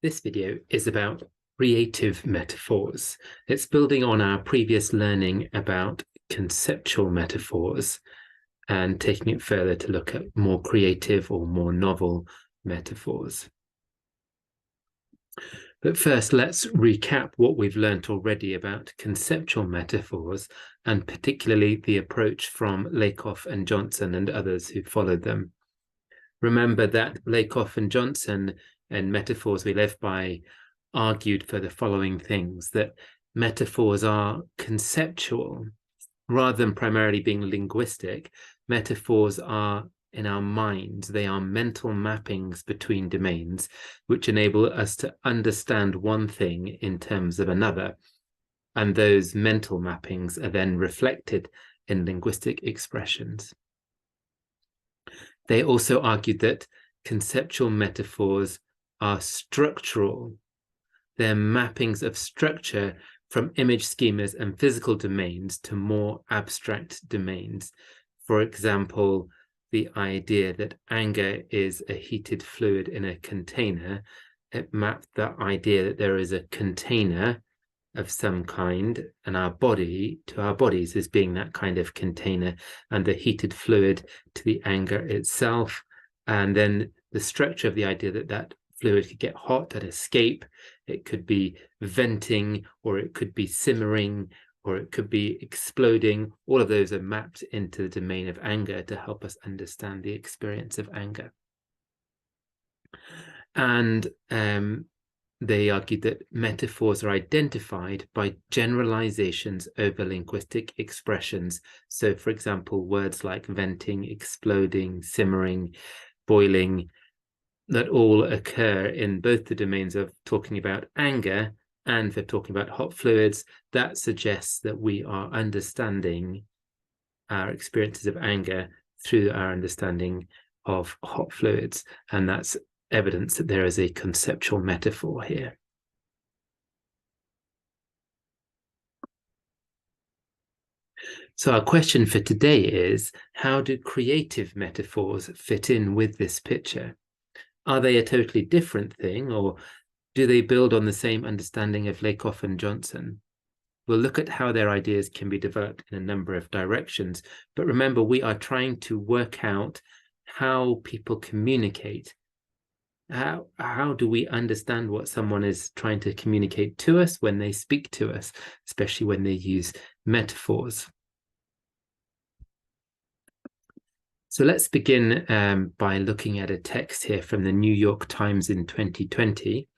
This video is about creative metaphors. It's building on our previous learning about conceptual metaphors and taking it further to look at more creative or more novel metaphors. But first, let's recap what we've learnt already about conceptual metaphors, and particularly the approach from Lakoff and Johnson and others who followed them. Remember that Lakoff and Johnson and Metaphors We Live By argued for the following things: that metaphors are conceptual rather than primarily being linguistic. Metaphors are in our minds. They are mental mappings between domains which enable us to understand one thing in terms of another, and those mental mappings are then reflected in linguistic expressions. They also argued that conceptual metaphors are structural. They're mappings of structure from image schemas and physical domains to more abstract domains. For example, the idea that anger is a heated fluid in a container. It mapped that idea that there is a container of some kind, and our body to our bodies as being that kind of container, and the heated fluid to the anger itself, and then the structure of the idea that that fluid could get hot and escape. It could be venting, or it could be simmering, or it could be exploding. All of those are mapped into the domain of anger to help us understand the experience of anger. And they argued that metaphors are identified by generalizations over linguistic expressions. So, for example, words like venting, exploding, simmering, boiling, that all occur in both the domains of talking about anger and for talking about hot fluids. That suggests that we are understanding our experiences of anger through our understanding of hot fluids, and that's evidence that there is a conceptual metaphor here. So our question for today is, how do creative metaphors fit in with this picture? Are they a totally different thing, or do they build on the same understanding of Lakoff and Johnson? We'll look at how their ideas can be developed in a number of directions, but remember, we are trying to work out how people communicate. How do we understand what someone is trying to communicate to us when they speak to us, especially when they use metaphors? So let's begin by looking at a text here from the New York Times in 2020.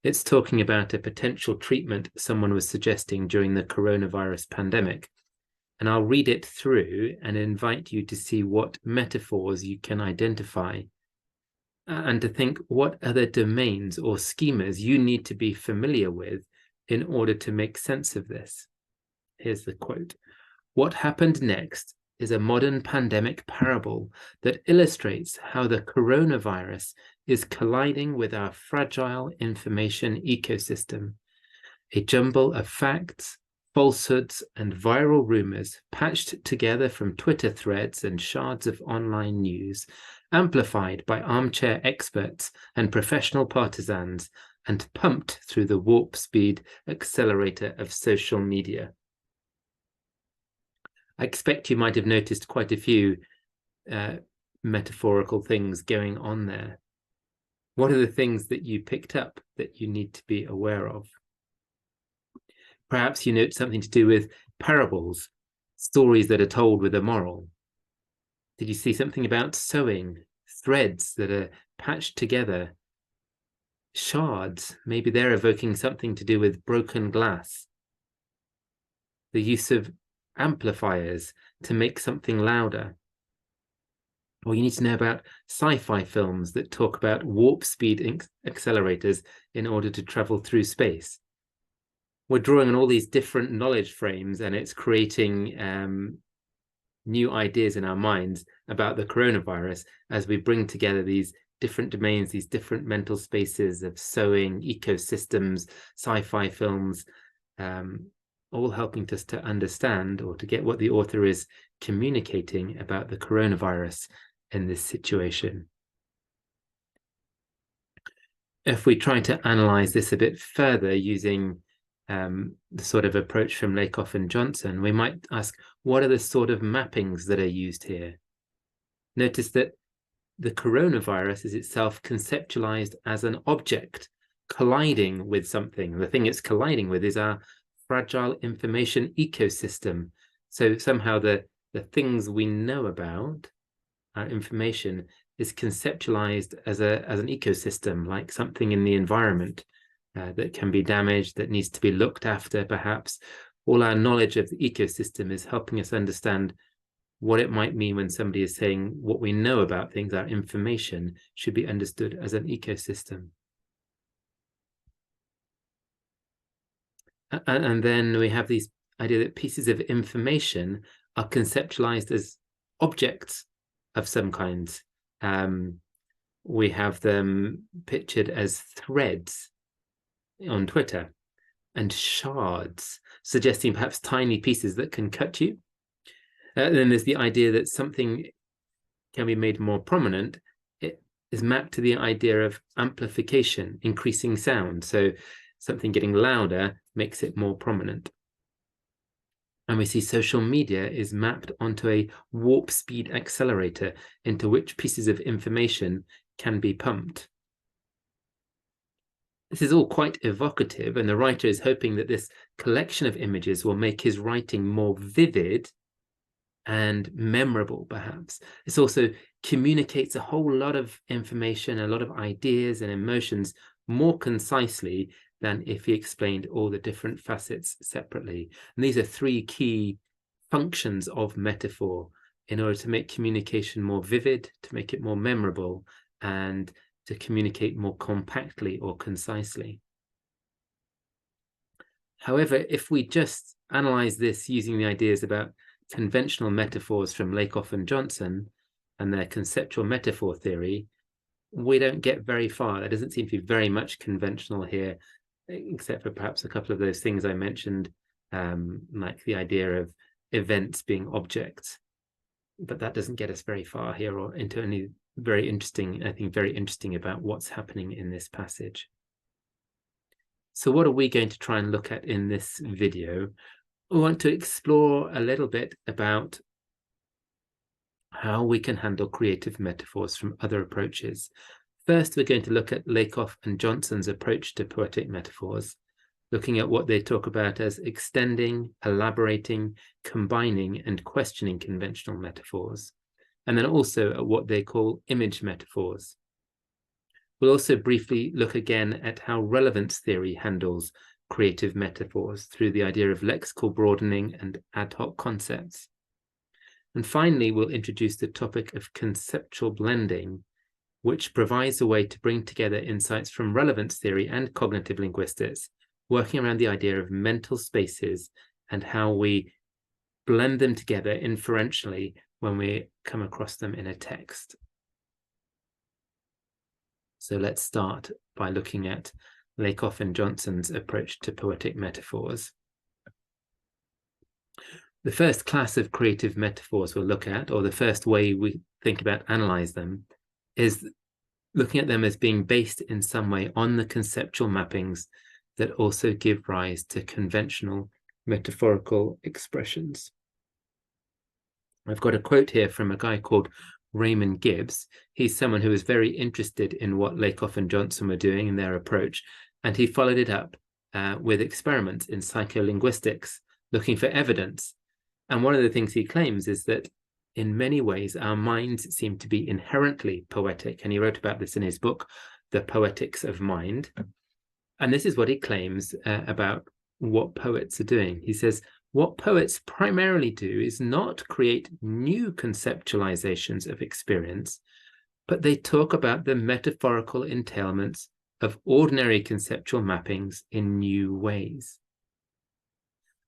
It's talking about a potential treatment someone was suggesting during the coronavirus pandemic. And I'll read it through and invite you to see what metaphors you can identify, and to think what other domains or schemas you need to be familiar with in order to make sense of this. Here's the quote. "What happened next is a modern pandemic parable that illustrates how the coronavirus is colliding with our fragile information ecosystem. A jumble of facts, falsehoods, and viral rumors patched together from Twitter threads and shards of online news, amplified by armchair experts and professional partisans, and pumped through the warp speed accelerator of social media." I expect you might have noticed quite a few metaphorical things going on there. What are the things that you picked up that you need to be aware of? Perhaps you note something to do with parables, stories that are told with a moral. Did you see something about sewing, threads that are patched together? Shards, maybe they're evoking something to do with broken glass. The use of amplifiers to make something louder. Or you need to know about sci-fi films that talk about warp speed accelerators in order to travel through space. We're drawing on all these different knowledge frames, and it's creating new ideas in our minds about the coronavirus as we bring together these different domains, these different mental spaces of sewing, ecosystems, sci-fi films, all helping us to understand or to get what the author is communicating about the coronavirus in this situation. if we try to analyze this a bit further using the sort of approach from Lakoff and Johnson, we might ask, what are the sort of mappings that are used here? Notice that the coronavirus is itself conceptualized as an object colliding with something. The thing it's colliding with is our fragile information ecosystem. So somehow the things we know about, our information, is conceptualized as an ecosystem, like something in the environment that can be damaged, that needs to be looked after, perhaps. All our knowledge of the ecosystem is helping us understand what it might mean when somebody is saying what we know about things, our information, should be understood as an ecosystem. And then we have this idea that pieces of information are conceptualized as objects of some kind. We have them pictured as threads on Twitter and shards, suggesting perhaps tiny pieces that can cut you. Then there's the idea that something can be made more prominent. It is mapped to the idea of amplification, increasing sound. So something getting louder makes it more prominent. And we see social media is mapped onto a warp speed accelerator into which pieces of information can be pumped. This is all quite evocative, and the writer is hoping that this collection of images will make his writing more vivid and memorable, perhaps. This also communicates a whole lot of information, a lot of ideas and emotions more concisely than if he explained all the different facets separately. And these are three key functions of metaphor in order to make communication more vivid, to make it more memorable, and to communicate more compactly or concisely. However, if we just analyze this using the ideas about conventional metaphors from Lakoff and Johnson and their conceptual metaphor theory, we don't get very far. There doesn't seem to be very much conventional here, except for perhaps a couple of those things I mentioned, like the idea of events being objects. But that doesn't get us very far here or into any very interesting, I think very interesting about what's happening in this passage. So what are we going to try and look at in this video? We want to explore a little bit about how we can handle creative metaphors from other approaches. First, we're going to look at Lakoff and Johnson's approach to poetic metaphors, looking at what they talk about as extending, elaborating, combining, and questioning conventional metaphors, and then also at what they call image metaphors. We'll also briefly look again at how relevance theory handles creative metaphors through the idea of lexical broadening and ad hoc concepts. And finally, we'll introduce the topic of conceptual blending, which provides a way to bring together insights from relevance theory and cognitive linguistics, working around the idea of mental spaces and how we blend them together inferentially when we come across them in a text. So let's start by looking at Lakoff and Johnson's approach to poetic metaphors. The first class of creative metaphors we'll look at, or the first way we think about analyze them, is looking at them as being based in some way on the conceptual mappings that also give rise to conventional metaphorical expressions. I've got a quote here from a guy called Raymond Gilles. He's someone who was very interested in what Lakoff and Johnson were doing in their approach, and he followed it up with experiments in psycholinguistics, looking for evidence. And one of the things he claims is that in many ways, our minds seem to be inherently poetic. And he wrote about this in his book, The Poetics of Mind. And this is what he claims about what poets are doing. He says, what poets primarily do is not create new conceptualizations of experience, but they talk about the metaphorical entailments of ordinary conceptual mappings in new ways.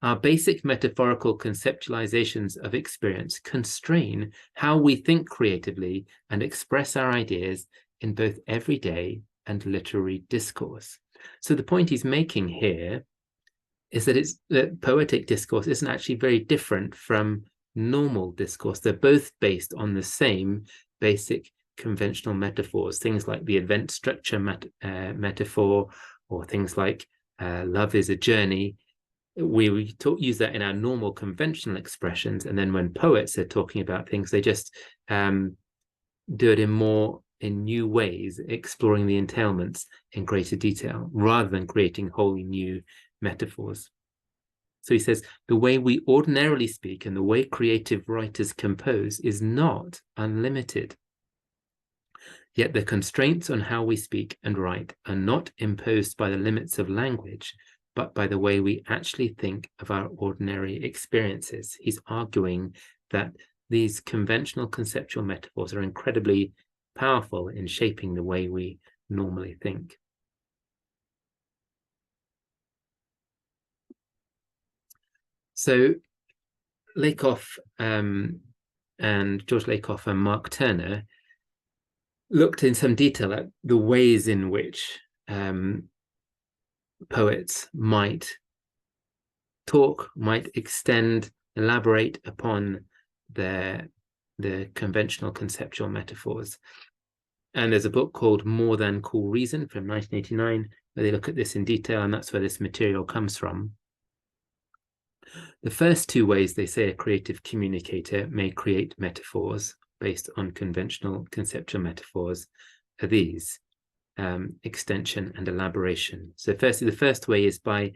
Our basic metaphorical conceptualizations of experience constrain how we think creatively and express our ideas in both everyday and literary discourse. So the point he's making here is that poetic discourse isn't actually very different from normal discourse. They're both based on the same basic conventional metaphors, things like the event structure metaphor, or things like love is a journey. We use that in our normal conventional expressions, and then when poets are talking about things, they just do it in new ways, exploring the entailments in greater detail, rather than creating wholly new metaphors. So he says, the way we ordinarily speak and the way creative writers compose is not unlimited. Yet the constraints on how we speak and write are not imposed by the limits of language, but by the way we actually think of our ordinary experiences. He's arguing that these conventional conceptual metaphors are incredibly powerful in shaping the way we normally think. So Lakoff and George Lakoff and Mark Turner looked in some detail at the ways in which poets might talk, might extend, elaborate upon the conventional conceptual metaphors. And there's a book called More Than Cool Reason from 1989, where they look at this in detail, and that's where this material comes from. The first two ways they say a creative communicator may create metaphors based on conventional conceptual metaphors are these: extension and elaboration. So firstly, the first way is by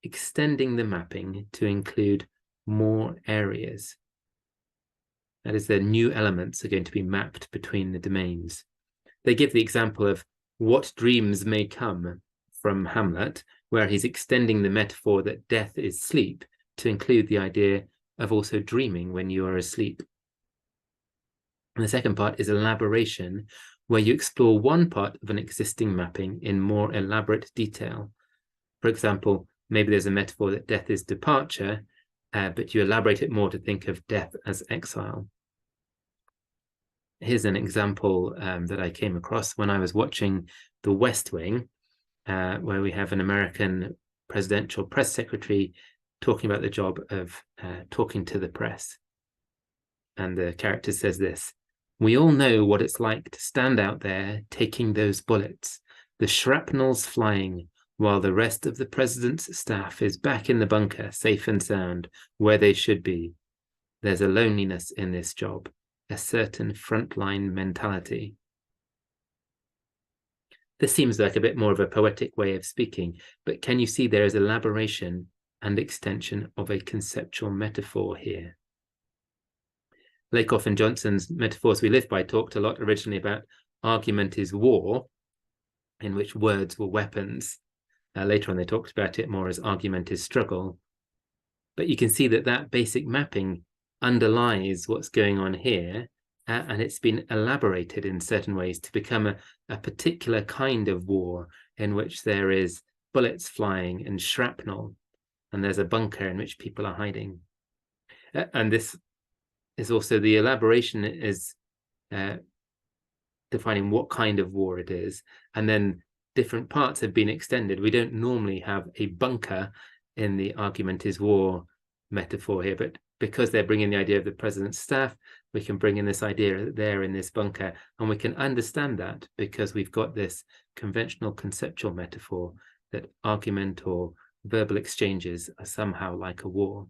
extending the mapping to include more areas. That is, the new elements are going to be mapped between the domains. They give the example of what dreams may come from Hamlet, where he's extending the metaphor that death is sleep to include the idea of also dreaming when you are asleep. And the second part is elaboration, where you explore one part of an existing mapping in more elaborate detail. For example, maybe there's a metaphor that death is departure, but you elaborate it more to think of death as exile. Here's an example that I came across when I was watching The West Wing, where we have an American presidential press secretary talking about the job of talking to the press. And the character says this: "We all know what it's like to stand out there taking those bullets, the shrapnel's flying, while the rest of the president's staff is back in the bunker, safe and sound, where they should be. There's a loneliness in this job, a certain frontline mentality." This seems like a bit more of a poetic way of speaking, but can you see there is elaboration and extension of a conceptual metaphor here? Lakoff and Johnson's Metaphors We Live By talked a lot originally about argument is war, in which words were weapons. Later on, they talked about it more as argument is struggle. But you can see that that basic mapping underlies what's going on here, and it's been elaborated in certain ways to become a particular kind of war in which there is bullets flying and shrapnel, and there's a bunker in which people are hiding. And this is also, the elaboration is defining what kind of war it is, and then different parts have been extended. We don't normally have a bunker in the argument is war metaphor here, but because they're bringing the idea of the president's staff, we can bring in this idea that they're in this bunker, and we can understand that because we've got this conventional conceptual metaphor that argument or verbal exchanges are somehow like a war.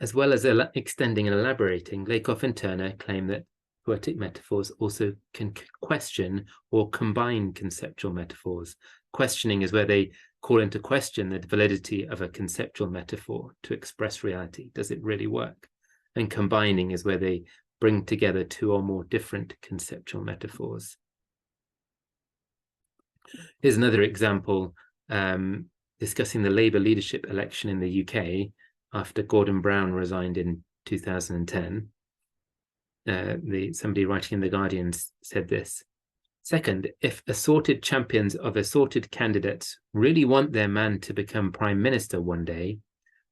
As well as extending and elaborating, Lakoff and Turner claim that poetic metaphors also can question or combine conceptual metaphors. Questioning is where they call into question the validity of a conceptual metaphor to express reality. Does it really work? And combining is where they bring together two or more different conceptual metaphors. Here's another example discussing the Labour leadership election in the UK after Gordon Brown resigned in 2010. Somebody writing in The Guardian said this: "Second, if assorted champions of assorted candidates really want their man to become prime minister one day,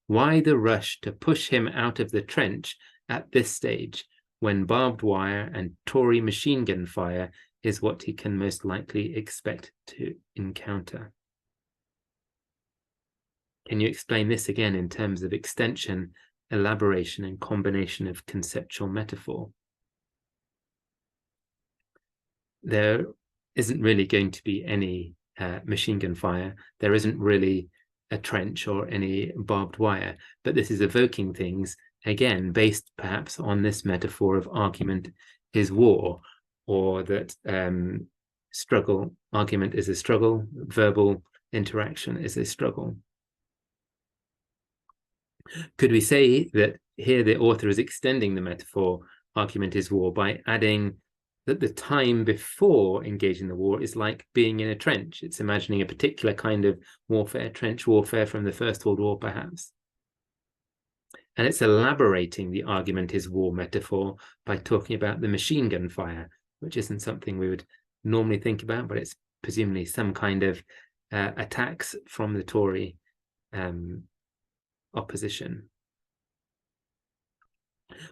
why the rush to push him out of the trench at this stage when barbed wire and Tory machine gun fire is what he can most likely expect to encounter?" Can you explain this again in terms of extension elaboration and combination of conceptual metaphor. There isn't really going to be any machine gun fire. There isn't really a trench or any barbed wire, but this is evoking things, again, based perhaps on this metaphor of argument is war, or that argument is a struggle, verbal interaction is a struggle. Could we say that here the author is extending the metaphor argument is war by adding that the time before engaging the war is like being in a trench? It's imagining a particular kind of warfare, trench warfare from the First World War, perhaps. And it's elaborating the argument is war metaphor by talking about the machine gun fire, which isn't something we would normally think about, but it's presumably some kind of attacks from the Tory opposition.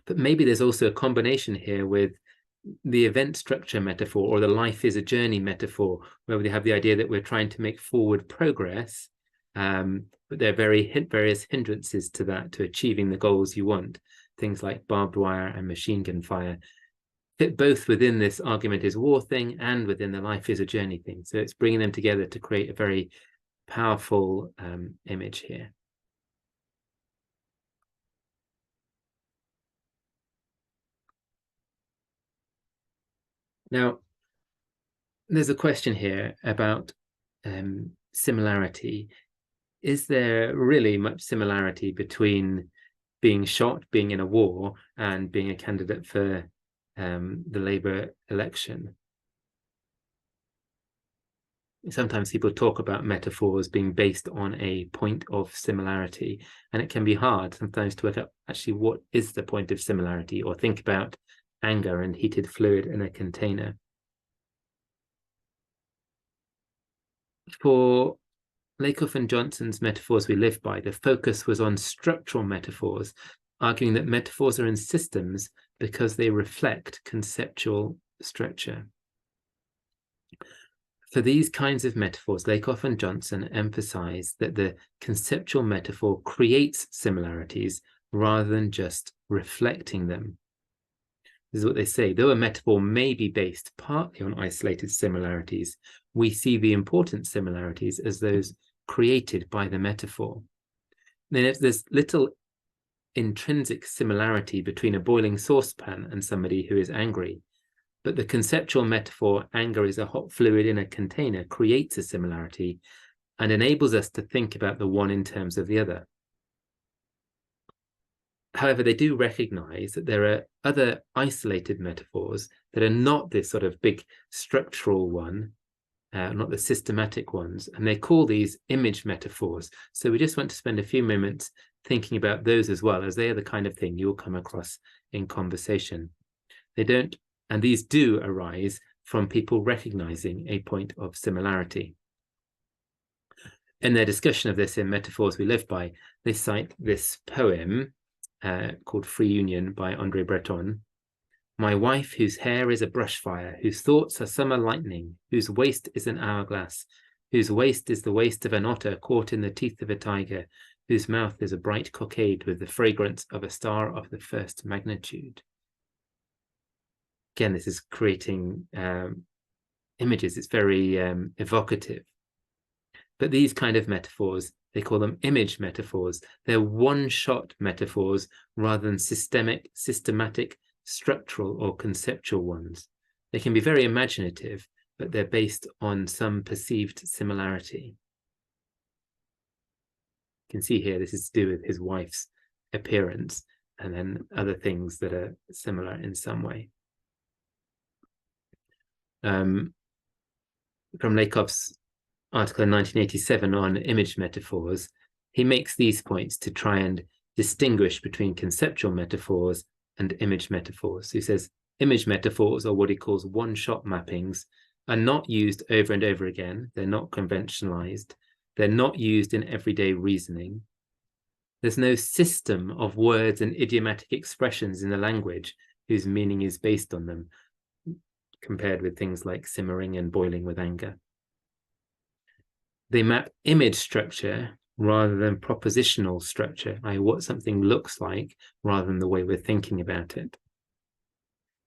But maybe there's also a combination here with the event structure metaphor, or the life is a journey metaphor, where we have the idea that we're trying to make forward progress, but there are various hindrances to that, to achieving the goals you want. Things like barbed wire and machine gun fire fit both within this argument is war thing and within the life is a journey thing. So it's bringing them together to create a very powerful image here. Now, there's a question here about similarity. Is there really much similarity between being shot, being in a war, and being a candidate for the Labour election? Sometimes people talk about metaphors being based on a point of similarity, and it can be hard sometimes to work out actually what is the point of similarity, or think about anger and heated fluid in a container. For Lakoff and Johnson's metaphors we live by, the focus was on structural metaphors, arguing that metaphors are in systems because they reflect conceptual structure. For these kinds of metaphors, Lakoff and Johnson emphasize that the conceptual metaphor creates similarities rather than just reflecting them. This is what they say. Though a metaphor may be based partly on isolated similarities, we see the important similarities as those created by the metaphor. Then if there's little intrinsic similarity between a boiling saucepan and somebody who is angry, but the conceptual metaphor, anger is a hot fluid in a container, creates a similarity and enables us to think about the one in terms of the other. However, they do recognize that there are other isolated metaphors that are not this sort of big structural one, not the systematic ones, and they call these image metaphors. So we just want to spend a few moments thinking about those as well, as they are the kind of thing you'll come across in conversation. They don't, and these do arise from people recognizing a point of similarity. In their discussion of this in Metaphors We Live By, they cite this poem called Free Union by André Breton. My wife, whose hair is a brush fire, whose thoughts are summer lightning, whose waist is an hourglass, whose waist is the waist of an otter caught in the teeth of a tiger, whose mouth is a bright cockade with the fragrance of a star of the first magnitude. Again, this is creating images. It's very evocative. But these kind of metaphors, they call them image metaphors. They're one-shot metaphors rather than systematic, structural or conceptual ones. They can be very imaginative, but they're based on some perceived similarity. You can see here, this is to do with his wife's appearance and then other things that are similar in some way. From Lakoff's article in 1987 on image metaphors, he makes these points to try and distinguish between conceptual metaphors and image metaphors. So he says image metaphors, or what he calls one-shot mappings, are not used over and over again. They're not conventionalized. They're not used in everyday reasoning. There's no system of words and idiomatic expressions in the language whose meaning is based on them, compared with things like simmering and boiling with anger. They map image structure rather than propositional structure, i.e. what something looks like rather than the way we're thinking about it.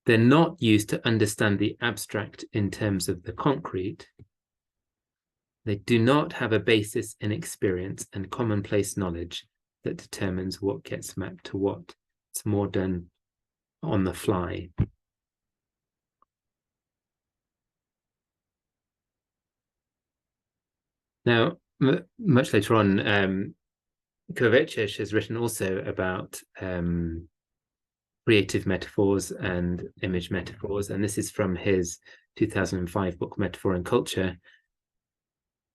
They're not used to understand the abstract in terms of the concrete. They do not have a basis in experience and commonplace knowledge that determines what gets mapped to what. It's more done on the fly. Now, much later on, Kovecses has written also about creative metaphors and image metaphors, and this is from his 2005 book, Metaphor and Culture.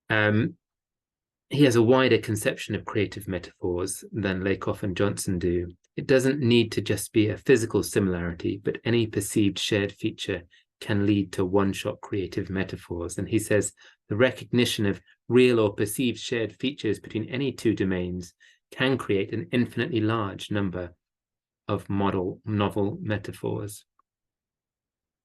He has a wider conception of creative metaphors than Lakoff and Johnson do. It doesn't need to just be a physical similarity, but any perceived shared feature can lead to one-shot creative metaphors. And he says the recognition of real or perceived shared features between any two domains can create an infinitely large number of novel metaphors.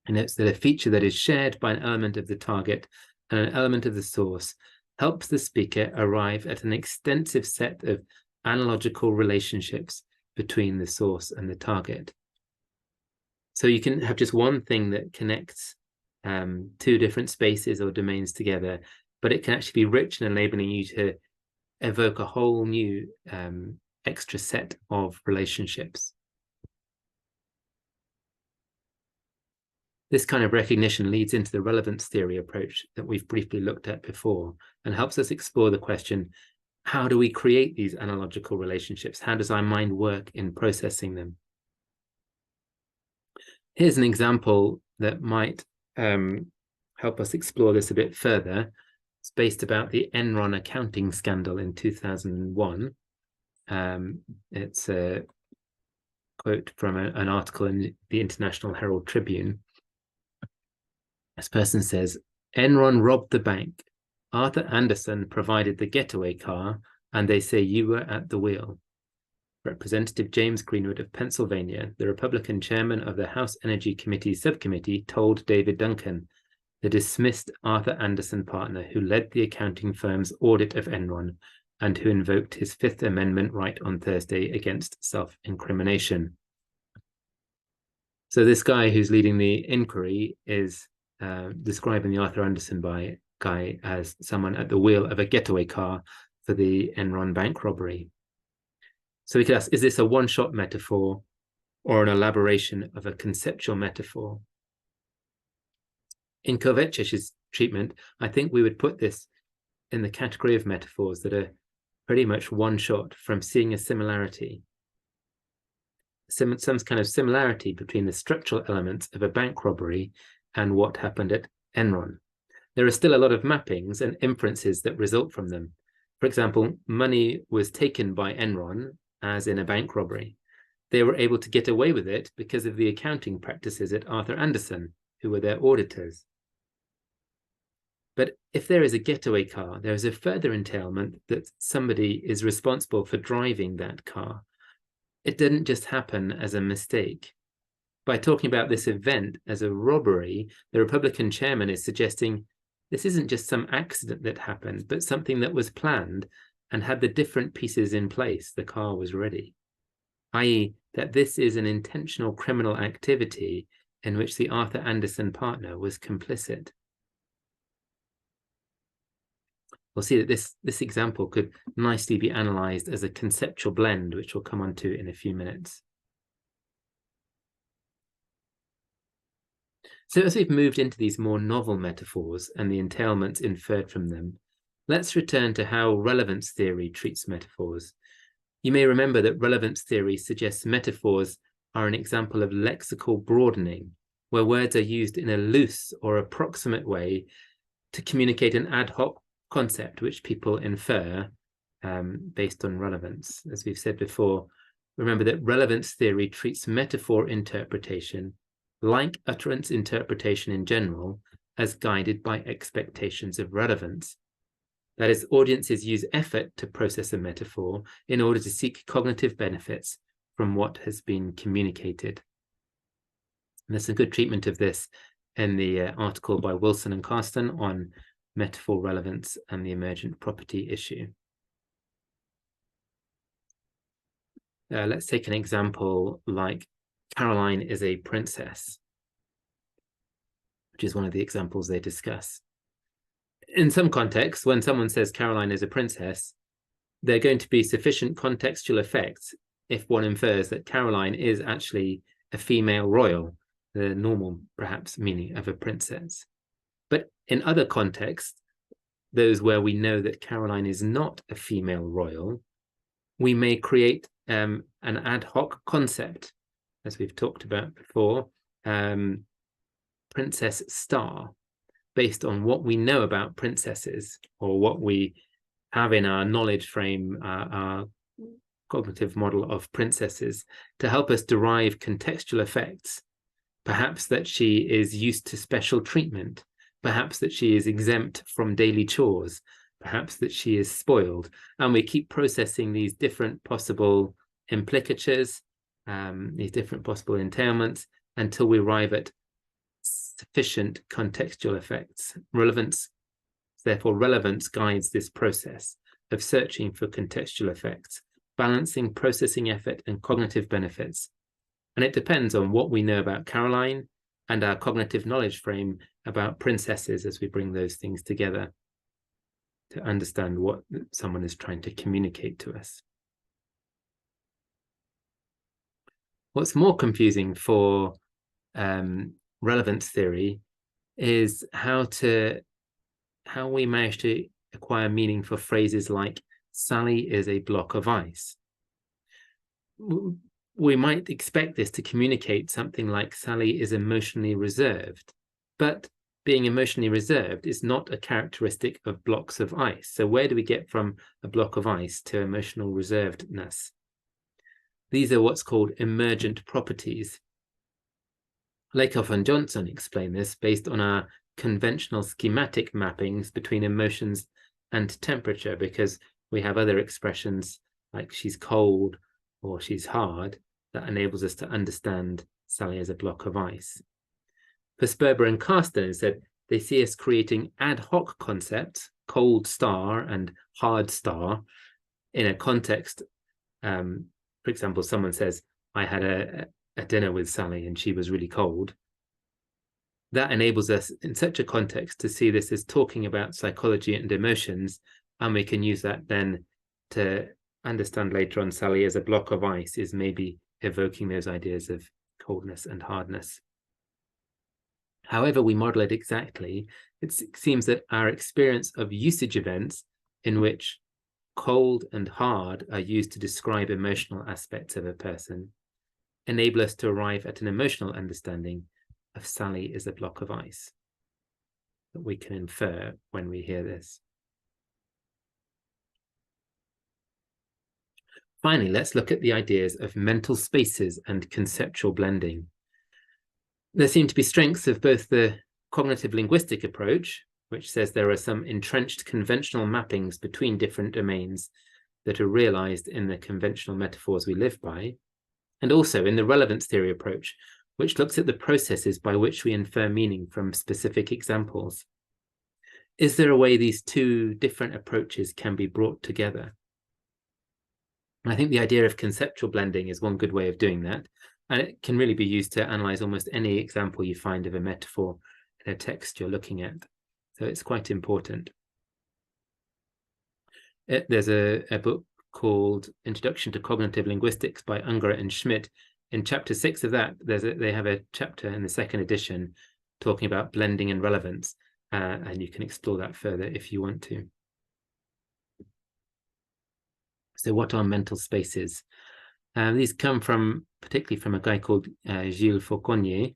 And it's that a feature that is shared by an element of the target and an element of the source helps the speaker arrive at an extensive set of analogical relationships between the source and the target. So you can have just one thing that connects two different spaces or domains together, but it can actually be rich in enabling you to evoke a whole new extra set of relationships. This kind of recognition leads into the relevance theory approach that we've briefly looked at before and helps us explore the question, how do we create these analogical relationships? How does our mind work in processing them? Here's an example that might help us explore this a bit further. It's based about the Enron accounting scandal in 2001. It's a quote from an article in the International Herald Tribune. This person says, Enron robbed the bank. Arthur Anderson provided the getaway car, and they say you were at the wheel. Representative James Greenwood of Pennsylvania, the Republican chairman of the House Energy Committee subcommittee, told David Duncan, the dismissed Arthur Anderson partner who led the accounting firm's audit of Enron and who invoked his Fifth Amendment right on Thursday against self-incrimination. So this guy who's leading the inquiry is describing the Arthur Anderson guy as someone at the wheel of a getaway car for the Enron bank robbery. So we could ask, is this a one-shot metaphor or an elaboration of a conceptual metaphor? In Kovecses' treatment, I think we would put this in the category of metaphors that are pretty much one-shot from seeing a similarity. Some kind of similarity between the structural elements of a bank robbery and what happened at Enron. There are still a lot of mappings and inferences that result from them. For example, money was taken by Enron, as in a bank robbery. They were able to get away with it because of the accounting practices at Arthur Anderson, who were their auditors. But if there is a getaway car, there is a further entailment that somebody is responsible for driving that car. It didn't just happen as a mistake. By talking about this event as a robbery, the Republican chairman is suggesting this isn't just some accident that happened, but something that was planned and had the different pieces in place. The car was ready, i.e., that this is an intentional criminal activity in which the Arthur Anderson partner was complicit. We'll see that this example could nicely be analyzed as a conceptual blend, which we'll come on to in a few minutes. So as we've moved into these more novel metaphors and the entailments inferred from them, let's return to how relevance theory treats metaphors. You may remember that relevance theory suggests metaphors are an example of lexical broadening, where words are used in a loose or approximate way to communicate an ad hoc concept which people infer based on relevance. As we've said before, remember that relevance theory treats metaphor interpretation, like utterance interpretation in general, as guided by expectations of relevance. That is, audiences use effort to process a metaphor in order to seek cognitive benefits from what has been communicated. And there's a good treatment of this in the article by Wilson and Carston on metaphor relevance and the emergent property issue. let's take an example like Caroline is a princess, which is one of the examples they discuss. In some contexts, when someone says Caroline is a princess, there are going to be sufficient contextual effects if one infers that Caroline is actually a female royal, the normal, perhaps, meaning of a princess. But in other contexts, those where we know that Caroline is not a female royal, we may create an ad hoc concept, as we've talked about before, princess star, based on what we know about princesses or what we have in our knowledge frame, our cognitive model of princesses, to help us derive contextual effects. Perhaps that she is used to special treatment, perhaps that she is exempt from daily chores, perhaps that she is spoiled. And we keep processing these different possible implicatures, these different possible entailments, until we arrive at sufficient contextual effects. Therefore, relevance guides this process of searching for contextual effects, balancing processing effort and cognitive benefits. And it depends on what we know about Caroline and our cognitive knowledge frame about princesses as we bring those things together to understand what someone is trying to communicate to us. What's more confusing for relevance theory is how we manage to acquire meaning for phrases like Sally is a block of ice. We might expect this to communicate something like Sally is emotionally reserved, but being emotionally reserved is not a characteristic of blocks of ice. So where do we get from a block of ice to emotional reservedness? These are what's called emergent properties. Lakoff and Johnson explain this based on our conventional schematic mappings between emotions and temperature, because we have other expressions like she's cold or she's hard that enables us to understand Sally as a block of ice. For Sperber and Carston, instead, they see us creating ad hoc concepts, cold star and hard star, in a context. For example, someone says, I had a dinner with Sally and she was really cold. That enables us in such a context to see this as talking about psychology and emotions, and we can use that then to understand later on Sally as a block of ice is maybe evoking those ideas of coldness and hardness. However we model it exactly, it seems that our experience of usage events in which cold and hard are used to describe emotional aspects of a person enable us to arrive at an emotional understanding of Sally as a block of ice that we can infer when we hear this. Finally, let's look at the ideas of mental spaces and conceptual blending. There seem to be strengths of both the cognitive linguistic approach, which says there are some entrenched conventional mappings between different domains that are realized in the conventional metaphors we live by, and also in the relevance theory approach, which looks at the processes by which we infer meaning from specific examples. Is there a way these two different approaches can be brought together? And I think the idea of conceptual blending is one good way of doing that, and it can really be used to analyze almost any example you find of a metaphor in a text you're looking at. So it's quite important. There's a book called Introduction to Cognitive Linguistics by Unger and Schmidt. In chapter 6 of that, they have a chapter in the second edition talking about blending and relevance, and you can explore that further if you want to. So what are mental spaces? These come particularly from a guy called Gilles Fauconnier.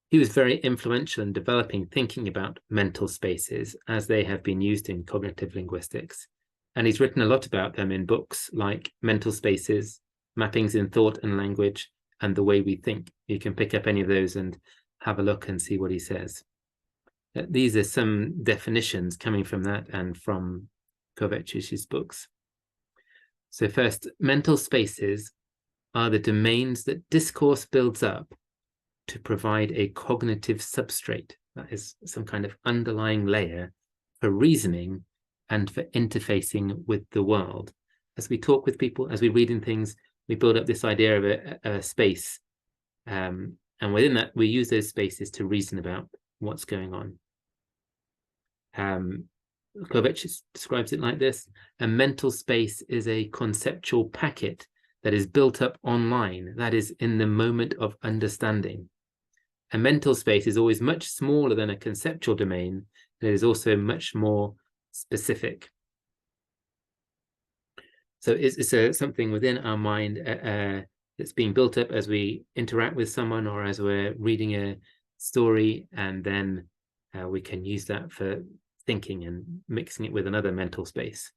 He was very influential in developing thinking about mental spaces as they have been used in cognitive linguistics. And he's written a lot about them in books like Mental Spaces, Mappings in Thought and Language, and The Way We Think. You can pick up any of those and have a look and see what he says. These are some definitions coming from that and from Kovecses' books. So first, mental spaces are the domains that discourse builds up to provide a cognitive substrate, that is some kind of underlying layer for reasoning and for interfacing with the world. As we talk with people, as we read in things, we build up this idea of a space. And within that, we use those spaces to reason about what's going on. Kovecses describes it like this: a mental space is a conceptual packet that is built up online, that is, in the moment of understanding. A mental space is always much smaller than a conceptual domain, and it is also much more specific. So it's something within our mind that's being built up as we interact with someone or as we're reading a story, and then we can use that for thinking and mixing it with another mental space.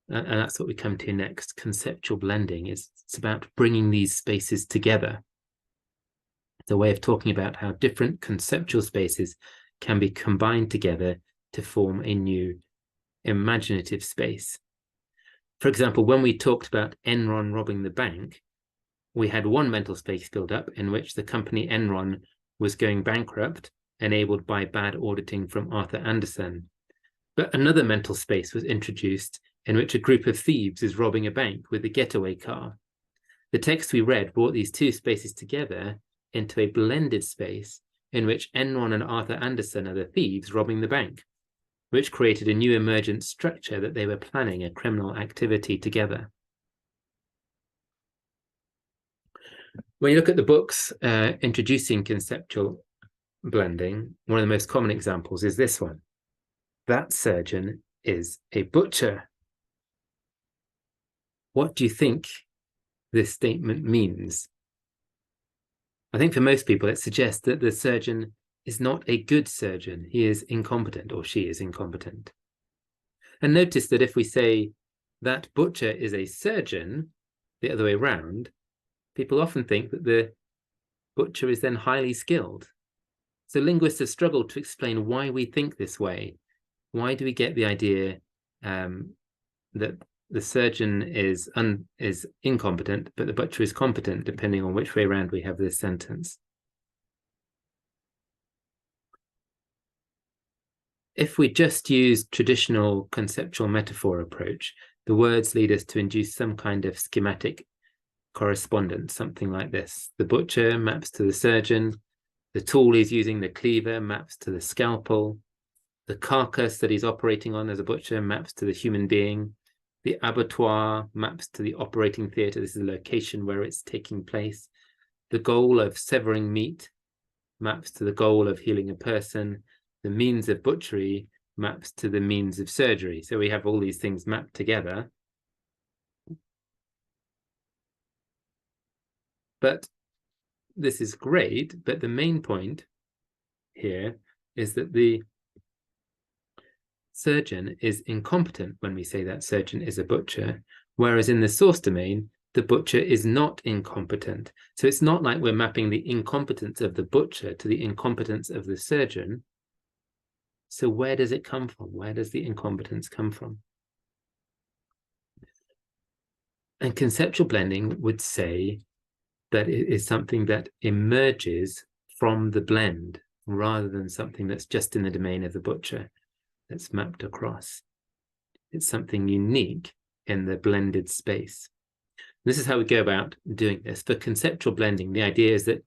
And that's what we come to next. Conceptual blending it's about bringing these spaces together. It's a way of talking about how different conceptual spaces can be combined together to form a new imaginative space. For example, when we talked about Enron robbing the bank, we had one mental space built up in which the company Enron was going bankrupt, enabled by bad auditing from Arthur Andersen. But another mental space was introduced in which a group of thieves is robbing a bank with a getaway car. The text we read brought these two spaces together into a blended space in which Enron and Arthur Andersen are the thieves robbing the bank, which created a new emergent structure that they were planning a criminal activity together. When you look at the books introducing conceptual blending, one of the most common examples is this one. That surgeon is a butcher. What do you think this statement means? I think for most people, it suggests that the surgeon is not a good surgeon. He is incompetent, or she is incompetent. And notice that if we say that butcher is a surgeon, the other way around, people often think that the butcher is then highly skilled. So linguists have struggled to explain why we think this way. Why do we get the idea that the surgeon is incompetent, but the butcher is competent, depending on which way around we have this sentence? If we just use traditional conceptual metaphor approach, the words lead us to induce some kind of schematic correspondence, something like this. The butcher maps to the surgeon. The tool he's using, the cleaver, maps to the scalpel. The carcass that he's operating on as a butcher maps to the human being. The abattoir maps to the operating theatre. This is the location where it's taking place. The goal of severing meat maps to the goal of healing a person. The means of butchery maps to the means of surgery. So we have all these things mapped together. But this is great, but the main point here is that the surgeon is incompetent when we say that surgeon is a butcher, whereas in the source domain, the butcher is not incompetent. So it's not like we're mapping the incompetence of the butcher to the incompetence of the surgeon. So where does it come from? Where does the incompetence come from? And conceptual blending would say that it is something that emerges from the blend rather than something that's just in the domain of the butcher that's mapped across. It's something unique in the blended space. This is how we go about doing this. For conceptual blending, the idea is that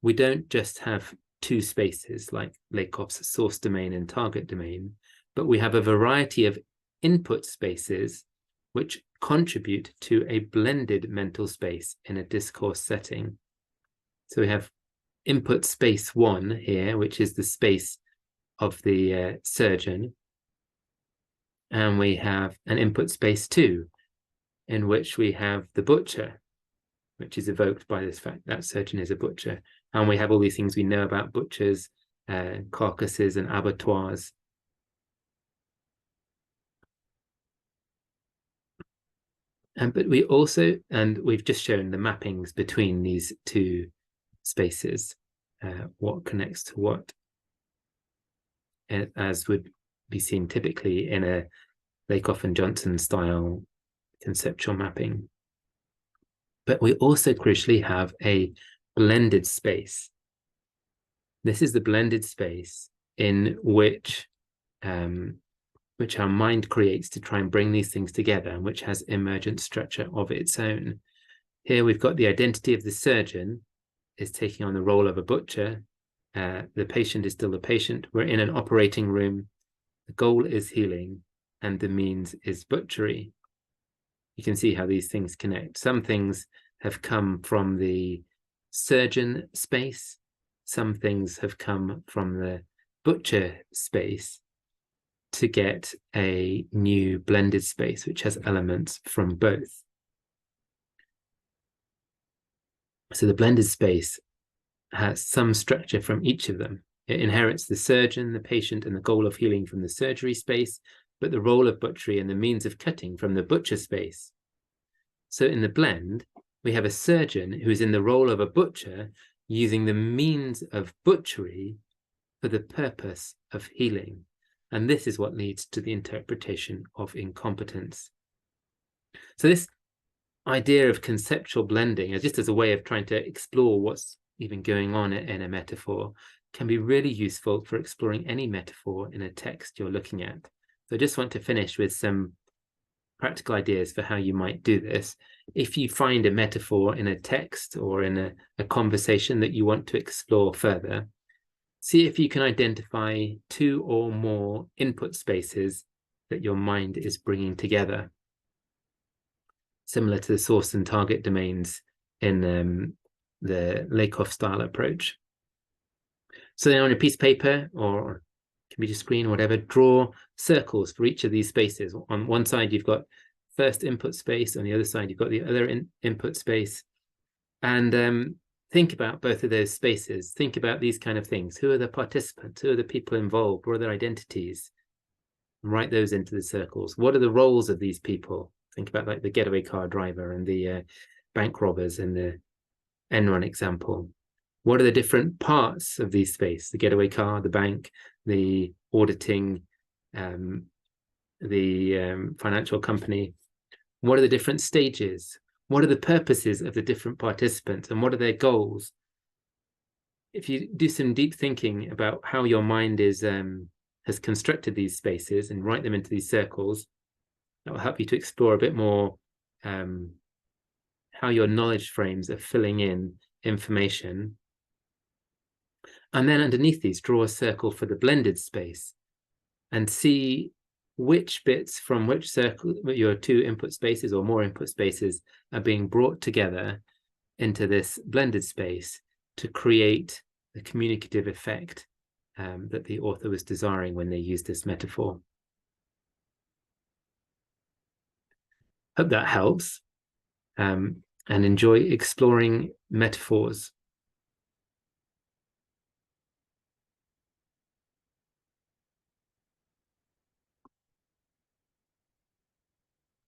we don't just have two spaces like Lakoff's source domain and target domain, but we have a variety of input spaces which contribute to a blended mental space in a discourse setting. So we have input space 1 here, which is the space of the surgeon. And we have an input space 2, in which we have the butcher, which is evoked by this fact that surgeon is a butcher. And we have all these things we know about butchers, carcasses and abattoirs. But we also, and we've just shown the mappings between these two spaces, what connects to what, as would be seen typically in a Lakoff and Johnson style conceptual mapping. But we also crucially have a blended space. This is the blended space in which which our mind creates to try and bring these things together, and which has emergent structure of its own. Here we've got the identity of the surgeon is taking on the role of a butcher. The patient is still the patient. We're in an operating room. The goal is healing, and the means is butchery. You can see how these things connect. Some things have come from the surgeon space. Some things have come from the butcher space to get a new blended space, which has elements from both. So the blended space has some structure from each of them. It inherits the surgeon, the patient, and the goal of healing from the surgery space, but the role of butchery and the means of cutting from the butcher space. So in the blend, we have a surgeon who is in the role of a butcher using the means of butchery for the purpose of healing. And this is what leads to the interpretation of incompetence. So this idea of conceptual blending, just as a way of trying to explore what's even going on in a metaphor, can be really useful for exploring any metaphor in a text you're looking at. So I just want to finish with some practical ideas for how you might do this. If you find a metaphor in a text or in a conversation that you want to explore further, see if you can identify 2 or more input spaces that your mind is bringing together, similar to the source and target domains in the Lakoff style approach. So then on a piece of paper, or it can be just screen or whatever, draw circles for each of these spaces. On one side, you've got first input space. On the other side, you've got the other input space. And think about both of those spaces. Think about these kind of things. Who are the participants? Who are the people involved? What are their identities? And write those into the circles. What are the roles of these people? Think about like the getaway car driver and the bank robbers in the Enron example. What are the different parts of these space? The getaway car, the bank, the auditing, the financial company. What are the different stages? What are the purposes of the different participants, and what are their goals? If you do some deep thinking about how your mind has constructed these spaces and write them into these circles, that will help you to explore a bit more how your knowledge frames are filling in information. And then underneath these, draw a circle for the blended space and see which bits from which circle, your 2 input spaces or more input spaces, are being brought together into this blended space to create the communicative effect that the author was desiring when they used this metaphor. Hope that helps, and enjoy exploring metaphors.